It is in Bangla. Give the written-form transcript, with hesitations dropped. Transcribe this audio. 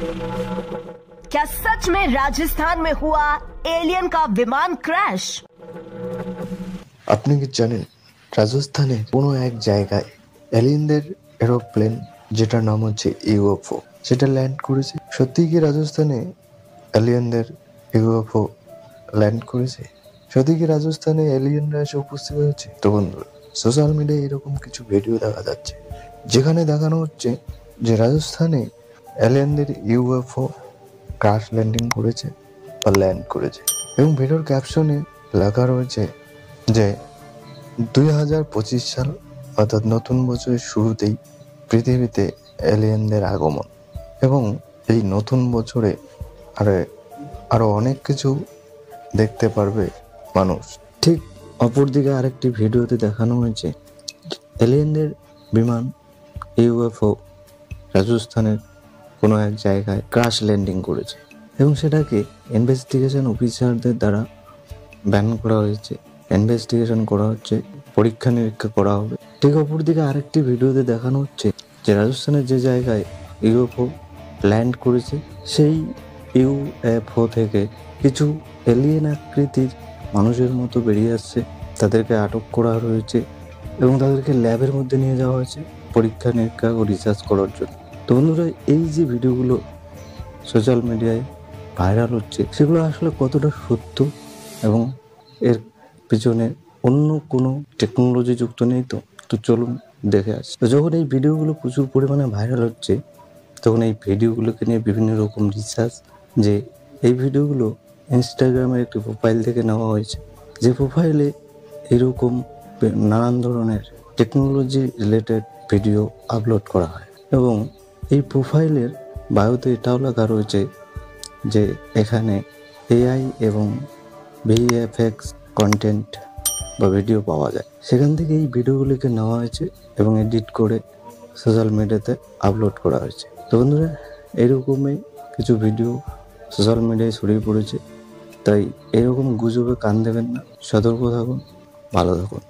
क्या सच में राजस्थान में हुआ एलियन का विमान क्रैश? আপনি কি জানেন রাজস্থানের কোনো এক জায়গায় এলিয়েনদের এরোপ্লেন যেটার নাম হচ্ছে ইউএফও সেটা ল্যান্ড করেছে? সত্যি কি রাজস্থানে এলিয়েনদের ইউএফও ল্যান্ড করেছে? সত্যি কি রাজস্থানে এলিয়েনরা এসে উপস্থিত হয়েছে? তো বন্ধুরা, সোশ্যাল মিডিয়ায় এরকম কিছু ভিডিও দেখা যাচ্ছে যেখানে দেখানো হচ্ছে যে রাজস্থানে এলিয়েনদের ইউএফও ক্রাশ ল্যান্ডিং করেছে বা ল্যান্ড করেছে, এবং ভিডিওর ক্যাপশনে লেখা রয়েছে যে 2025 সাল অর্থাৎ নতুন বছরের শুরুতেই পৃথিবীতে এলিয়েনদের আগমন, এবং এই নতুন বছরে আরো অনেক কিছু দেখতে পারবে মানুষ। ঠিক অপরদিকে আরেকটি ভিডিওতে দেখানো হয়েছে এলিয়েনদের বিমান ইউএফও রাজস্থানের কোনো এক জায়গায় ক্রাশ ল্যান্ডিং করেছে, এবং সেটাকে ইনভেস্টিগেশন অফিসারদের দ্বারা ব্যান করা হয়েছে। ইনভেস্টিগেশন করা হচ্ছে, পরীক্ষা নিরীক্ষা করা হবে। ঠিক অপরদিকে আরেকটি ভিডিওতে দেখানো হচ্ছে যে রাজস্থানের যে জায়গায় ইউএফও ল্যান্ড করেছে সেই ইউএফও থেকে কিছু এলিয়েন আকৃতির মানুষের মতো বেরিয়ে আসছে। তাদেরকে আটক করা রয়েছে এবং তাদেরকে ল্যাবের মধ্যে নিয়ে যাওয়া হয়েছে পরীক্ষা নিরীক্ষা ও রিসার্চ করার জন্য। তো বন্ধুরা, এই যে ভিডিওগুলো সোশ্যাল মিডিয়ায় ভাইরাল হচ্ছে সেগুলো আসলে কতটা সত্য এবং এর পিছনে অন্য কোনো টেকনোলজি যুক্ত নেই তো চলুন দেখে আসি। তো যখন এই ভিডিওগুলো প্রচুর পরিমাণে ভাইরাল হচ্ছে তখন এই ভিডিওগুলোকে নিয়ে বিভিন্ন রকম রিসার্চ, যে এই ভিডিওগুলো ইনস্টাগ্রামের একটি প্রোফাইল থেকে নেওয়া হয়েছে, যে প্রোফাইলে এরকম নানান ধরনের টেকনোলজি রিলেটেড ভিডিও আপলোড করা হয়, এবং এই প্রোফাইলের বায়োতে এটাও লেখা রয়েছে যে এখানে এআই এবং ভিএফএক্স কন্টেন্ট বা ভিডিও পাওয়া যায়। সেখান থেকে এই ভিডিওগুলিকে নেওয়া হয়েছে এবং এডিট করে সোশ্যাল মিডিয়াতে আপলোড করা হয়েছে। তো বন্ধুরা, এরকমই কিছু ভিডিও সোশ্যাল মিডিয়ায় ছড়িয়ে পড়েছে, তাই এরকম গুজবে কান দেবেন না, সতর্ক থাকুন, ভালো থাকুন।